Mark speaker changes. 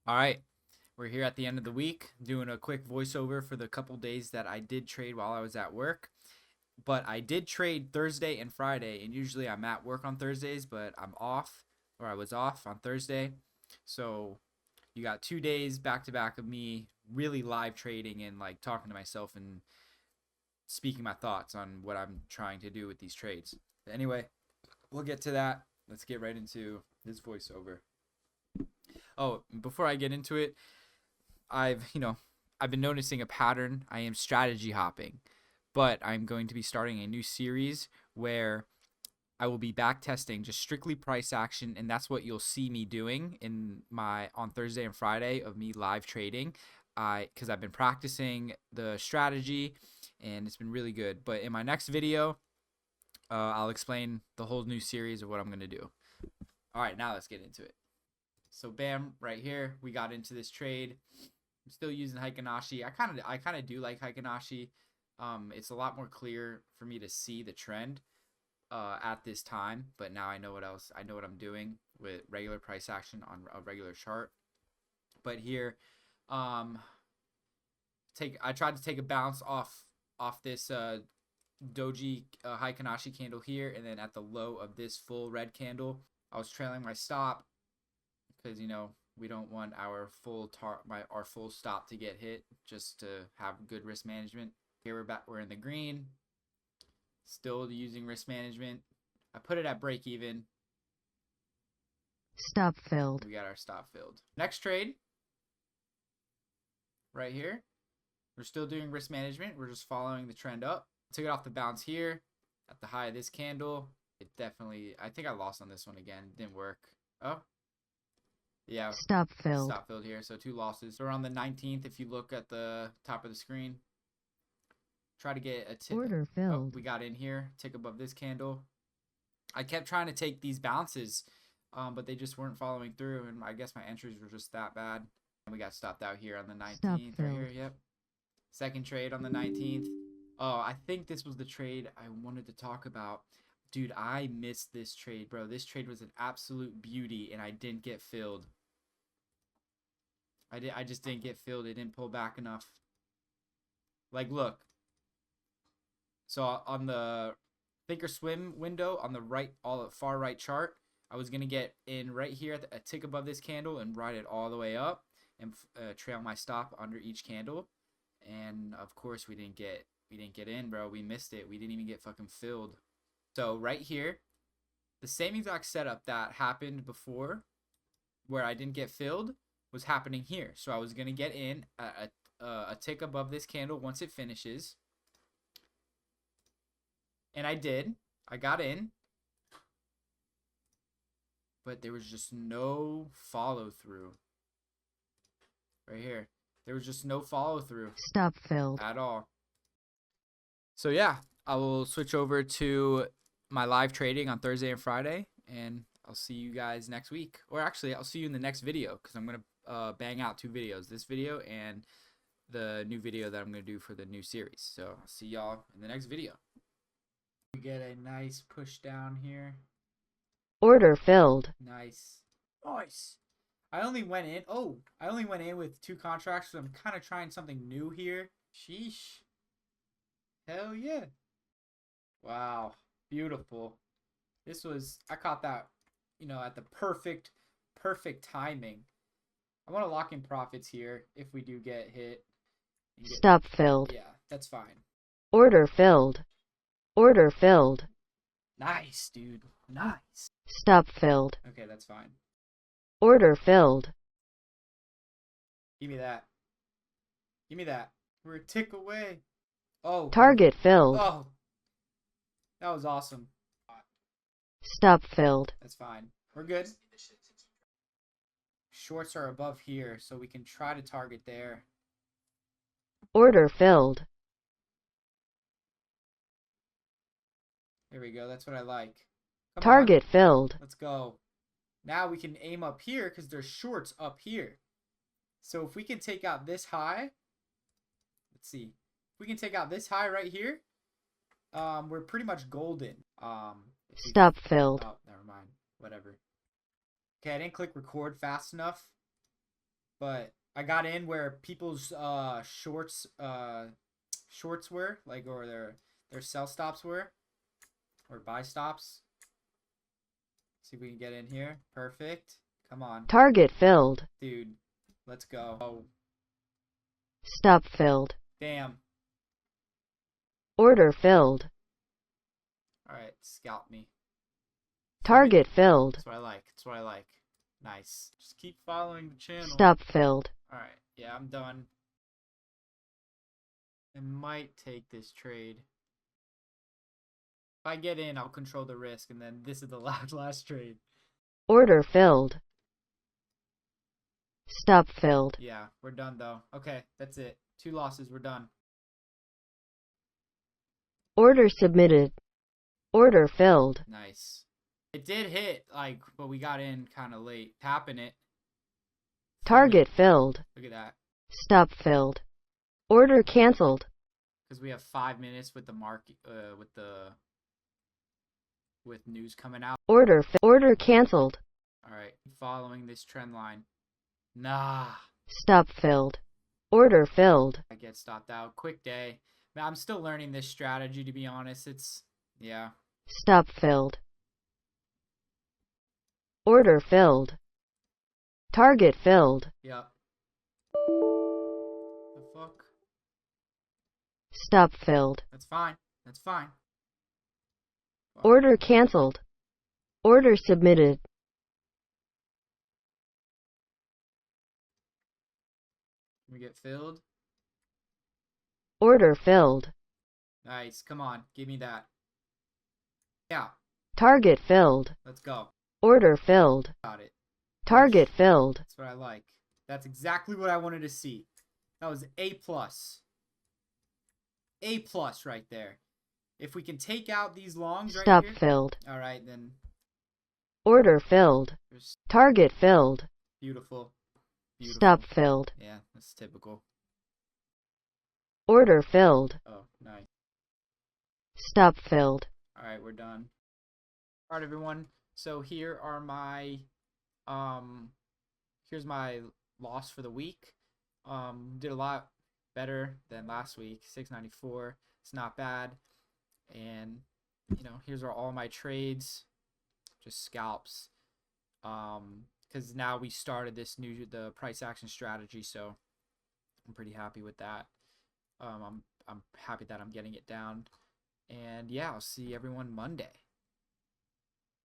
Speaker 1: All right, we're here at the end of the week doing a quick voiceover for the couple days that I did trade while I was at work. But I did trade Thursday and Friday, and usually I'm at work on Thursdays, but I'm off, or I was off on Thursday. So you got 2 days back to back of me really live trading and like talking to myself and speaking my thoughts on what I'm trying to do with these trades. But anyway, we'll get to that. Let's get right into this voiceover. Oh, before I get into it, I've been noticing a pattern. I am strategy hopping, but I'm going to be starting a new series where I will be back testing just strictly price action, and that's what you'll see me doing on Thursday and Friday of me live trading. Because I've been practicing the strategy, and it's been really good. But in my next video, I'll explain the whole new series of what I'm gonna do. All right, now let's get into it. So bam, right here, we got into this trade. I'm still using Heikinashi. I kind of do like Heikinashi. It's a lot more clear for me to see the trend at this time, but now I know what I'm doing with regular price action on a regular chart. But here, I tried to take a bounce off this doji Heikinashi candle here, and then at the low of this full red candle, I was trailing my stop because we don't want our full stop to get hit, just to have good risk management. Here we're in the green, still using risk management. I put it at break even.
Speaker 2: Stop filled.
Speaker 1: We got our stop filled. Next trade right here, we're still doing risk management. We're just following the trend up. Took it off the bounce here at the high of this candle. I think I lost on this one again. Didn't work. Oh, yeah.
Speaker 2: Stop filled.
Speaker 1: Stop filled here. So 2 losses. So we're on the 19th. If you look at the top of the screen, try to get a tick.
Speaker 2: Order filled.
Speaker 1: Oh, we got in here. Tick above this candle. I kept trying to take these bounces, but they just weren't following through, and I guess my entries were just that bad. And we got stopped out here on the 19th. Right here. Yep. Second trade on the 19th. Oh, I think this was the trade I wanted to talk about. Dude, I missed this trade, bro. This trade was an absolute beauty, and I didn't get filled. I just didn't get filled. It didn't pull back enough. Like, look. So on the Thinkorswim window on the far right chart, I was gonna get in right here at a tick above this candle and ride it all the way up and trail my stop under each candle. And of course we didn't get in, bro. We missed it. We didn't even get fucking filled. So right here, the same exact setup that happened before where I didn't get filled was happening here. So I was going to get in a tick above this candle once it finishes. And I did. I got in. But there was just no follow through. Right here. There was just no follow through.
Speaker 2: Stop filled.
Speaker 1: At all. So yeah, I will switch over to my live trading on Thursday and Friday, and I'll see you guys next week. Or actually, I'll see you in the next video, because I'm going to bang out 2 videos. This video and the new video that I'm going to do for the new series. So I'll see y'all in the next video. We get a nice push down here.
Speaker 2: Order filled.
Speaker 1: Nice. Nice. I only went in with 2 contracts, so I'm kind of trying something new here. Sheesh. Hell yeah. Wow. Beautiful. I caught that, at the perfect timing. I want to lock in profits here if we do get hit.
Speaker 2: Stop filled.
Speaker 1: Yeah, that's fine.
Speaker 2: Order filled. Order filled.
Speaker 1: Nice, dude. Nice.
Speaker 2: Stop filled.
Speaker 1: Okay, that's fine.
Speaker 2: Order filled.
Speaker 1: Give me that. Give me that. We're a tick away. Oh.
Speaker 2: Target filled.
Speaker 1: Oh. That was awesome.
Speaker 2: Stop filled.
Speaker 1: That's fine. We're good. Shorts are above here, so we can try to target there.
Speaker 2: Order filled.
Speaker 1: There we go. That's what I like. Come
Speaker 2: Target
Speaker 1: on.
Speaker 2: filled.
Speaker 1: Let's go. Now we can aim up here because there's shorts up here. So if we can take out this high, let's see. If we can take out this high right here, we're pretty much golden.
Speaker 2: Stop filled.
Speaker 1: Oh, never mind. Whatever. Okay, I didn't click record fast enough. but I got in where people's shorts were, like, or their sell stops were, or buy stops. See if we can get in here. Perfect. Come on,
Speaker 2: Target filled.
Speaker 1: dude. Let's go. Oh,
Speaker 2: Stop filled.
Speaker 1: damn.
Speaker 2: Order filled.
Speaker 1: All right, scalp me.
Speaker 2: Target filled.
Speaker 1: That's what I like. That's what I like. Nice. Just keep following the channel.
Speaker 2: Stop filled.
Speaker 1: All right. Yeah, I'm done. I might take this trade. If I get in, I'll control the risk, and then this is the last trade.
Speaker 2: Order filled. Stop filled.
Speaker 1: Yeah, we're done though. Okay, that's it. 2 losses, we're done.
Speaker 2: Order submitted. Order filled.
Speaker 1: Nice. It did hit, like, but we got in kind of late. Tapping it.
Speaker 2: Target filled.
Speaker 1: Look at that.
Speaker 2: Stop filled. Order canceled.
Speaker 1: Because we have 5 minutes with the with news coming out.
Speaker 2: Order canceled.
Speaker 1: All right, following this trend line. Nah.
Speaker 2: Stop filled. Order filled.
Speaker 1: I get stopped out. Quick day. Man, I'm still learning this strategy, to be honest. Yeah.
Speaker 2: Stop filled. Order filled. Target filled.
Speaker 1: Yep. The fuck?
Speaker 2: Stop filled.
Speaker 1: That's fine. That's fine. Fuck.
Speaker 2: Order canceled. Order submitted.
Speaker 1: Can we get filled?
Speaker 2: Order filled.
Speaker 1: Nice. Come on. Give me that. Yeah.
Speaker 2: Target filled.
Speaker 1: Let's go.
Speaker 2: Order filled.
Speaker 1: Got it.
Speaker 2: Target filled.
Speaker 1: That's what I like. That's exactly what I wanted to see. That was A+. A+ right there. If we can take out these longs right
Speaker 2: Stop
Speaker 1: here.
Speaker 2: filled.
Speaker 1: All right, then.
Speaker 2: Order filled.
Speaker 1: There's
Speaker 2: Target filled.
Speaker 1: beautiful. Beautiful.
Speaker 2: Stop filled.
Speaker 1: Yeah, that's typical.
Speaker 2: Order filled.
Speaker 1: Oh, nice.
Speaker 2: Stop filled.
Speaker 1: All right, we're done. All right, everyone. So here are my here's my loss for the week. Did a lot better than last week. 694. It's not bad. And here's all my trades. Just scalps. Because now we started the price action strategy, so I'm pretty happy with that. I'm happy that I'm getting it down. And yeah, I'll see everyone Monday.